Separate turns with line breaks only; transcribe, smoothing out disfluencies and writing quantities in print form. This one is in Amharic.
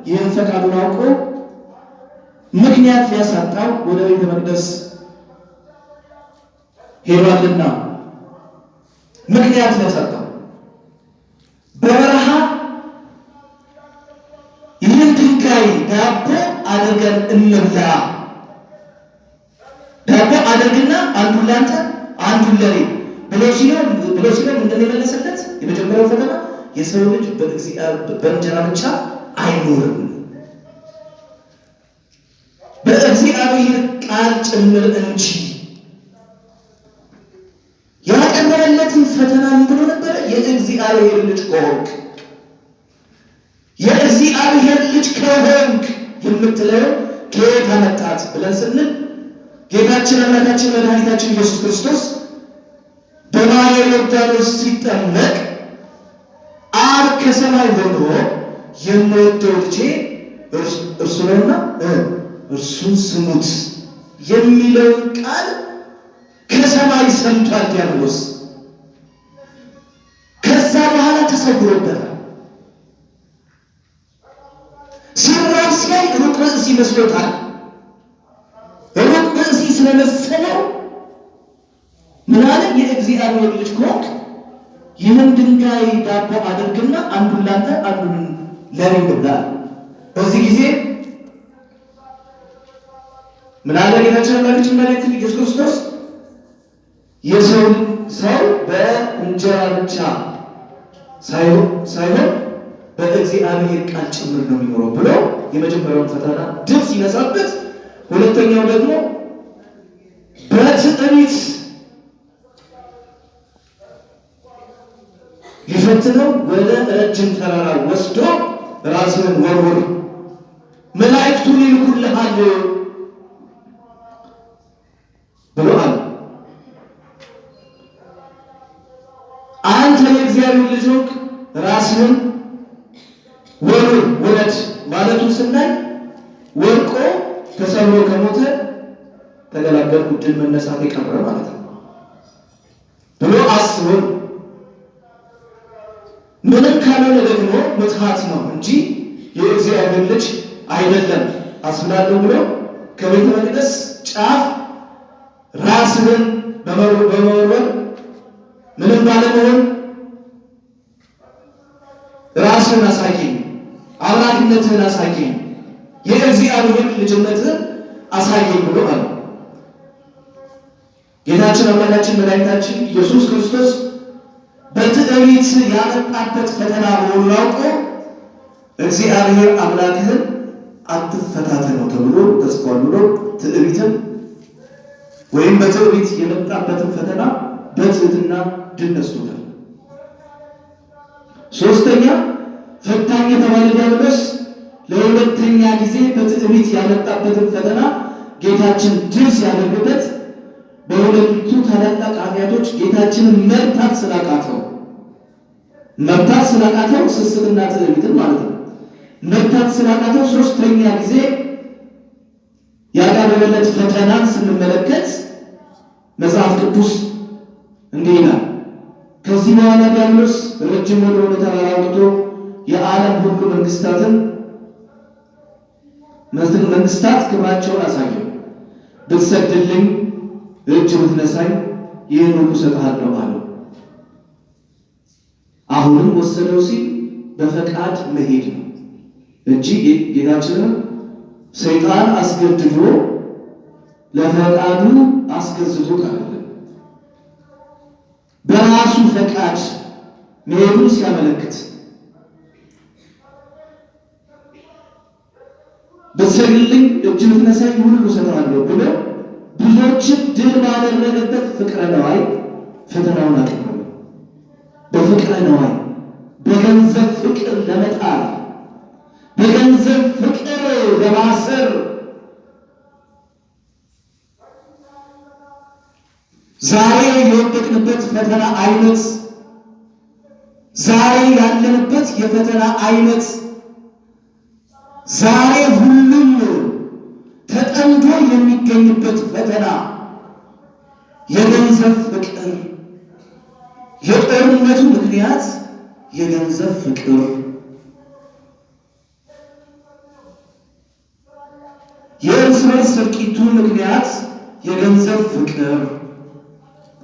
ይህን ፈቃዱን አውቆ ምክንያት ሊያሳጣው ወደ ቤተ መቅደስ ሄዷልና ምክንያት ሊያሳጣው በበረሃ ይህን ድንጋይ ዳቦ አድርገን እንብላ፣ ዳቦ አድርግና አንዱን ላንተ አንዱን ለኔ ብሎ ሲለው ምንድን ነው የመለሰለት? የመጀመሪያው ፈተና የሰው ልጅ በእንጀራ ብቻ አይኖርም፣ በእግዚአብሔር ቃል ጭምር እንጂ። ያቀረበለትን ፈተና ምንድን ነበረ? የእግዚአብሔር ልጅ ከሆንክ የእግዚአብሔር ልጅ ከሆንክ የምትለው ከየት አመጣት ብለን ስንል ጌታችን አምላካችን መድኃኒታችን ኢየሱስ ክርስቶስ በማየ ዮርዳኖስ ሲጠመቅ አብ ከሰማይ ሆኖ የምወደው ልጄ እርሱ ነውና እርሱን ስሙት የሚለውን ቃል ከሰማይ ሰምቷል ዲያብሎስ። ከዛ በኋላ ተሰውሮበታል። ሲራብ ሲያይ ሩቅ ብእሲ መስሎታል። ሩቅ ብእሲ ስለመሰለው ምን አለ? የእግዚአብሔር ልጅ ከሆንክ ይህን ድንጋይ ዳቦ አድርግና አንዱን ላንተ አንዱን ለኔ ብላ። በዚህ ጊዜ ምን አለ ጌታችን አምላካችን መድኃኒታችን ኢየሱስ ክርስቶስ የሰው በእንጀራ ብቻ ሳይሆን በእግዚአብሔር ቃል ጭምር ነው የሚኖረው ብሎ የመጀመሪያውን ፈተና ድል ሲነሳበት፣ ሁለተኛው ደግሞ በትዕቢት ሊፈትነው ወደ ረጅም ተራራ ወስዶ ራስህን ወርውር፣ መላእክቱን ይልኩልሃል ብሎ አለ። አንተ የእግዚአብሔር ልጅ ሆንክ ራስህን ወርውር ውረድ ማለቱን ስናይ ወርቆ ተሰብሮ ከሞተ ተገላገልኩ ድል መነሳት የቀረ ማለት ነው ብሎ አስቦን ምንም ካልሆነ ደግሞ ምትሃት ነው እንጂ የእግዚአብሔር ልጅ አይደለም አስብላለሁ ብሎ ከቤተ መቅደስ ጫፍ ራስህን በመወርወር ምንም ባለመሆን ራስህን አሳየኝ፣ አምላክነትህን አሳየኝ፣ የእግዚአብሔር ልጅነትህን አሳየኝ ብሎ አለ። ጌታችን አምላካችን መድኃኒታችን ኢየሱስ ክርስቶስ በትዕቢት ያመጣበት ፈተና መሆኑን አውቆ እግዚአብሔር አምላክህን አትፈታተነው ተብሎ ተጽፏል ብሎ ትዕቢትን ወይም በትዕቢት የመጣበትን ፈተና በትህትና ድል ነስቶታል። ሶስተኛ ፈታኝ የተባለ ዲያብሎስ ለሁለተኛ ጊዜ በትዕቢት ያመጣበትን ፈተና ጌታችን ድል ሲያደርግበት በሁለቱ ታላላቅ ኃጢአቶች ጌታችንን መርታት ስላቃተው ስስትና ትዕቢትን ማለት ነው። መርታት ስላቃተው ሶስተኛ ጊዜ ያቀረበለት ፈተናን ስንመለከት መጽሐፍ ቅዱስ እንዲህ ይላል። ከዚህ በኋላ ዲያብሎስ ረጅም ወደሆነ ተራራ ወጥቶ የዓለም ሁሉ መንግስታት ክብራቸውን አሳየው፣ ብትሰግድልኝ እጅ ብትነሳኝ ይህን ሁሉ እሰጥሃለሁ አለው። አሁንም ወሰደው ሲል በፈቃድ መሄድ ነው እንጂ ጌታችንን ሰይጣን አስገድዶ ለፈቃዱ አስገዝቶት አይደለም። በራሱ ፈቃድ መሄዱን ሲያመለክት ብትሰግድልኝ እጅ ብትነሳኝ ይህን ሁሉ እሰጥሃለሁ ብሎ ብዙዎችን ድል ባደረገበት ፍቅረ ነዋይ ፈተናውን አቀረበ። በፍቅረ ነዋይ በገንዘብ ፍቅር ለመጣል በገንዘብ ፍቅር ለማሰር ዛሬ የወደቅንበት ፈተና አይነት ዛሬ ያለንበት የፈተና አይነት ዛሬ ሁሉም ተጠምዶ የሚገኝበት ፈተና የገንዘብ ፍቅር፣ የጦርነቱ ምክንያት የገንዘብ ፍቅር፣ የእርስ በርስ እልቂቱ ምክንያት የገንዘብ ፍቅር፣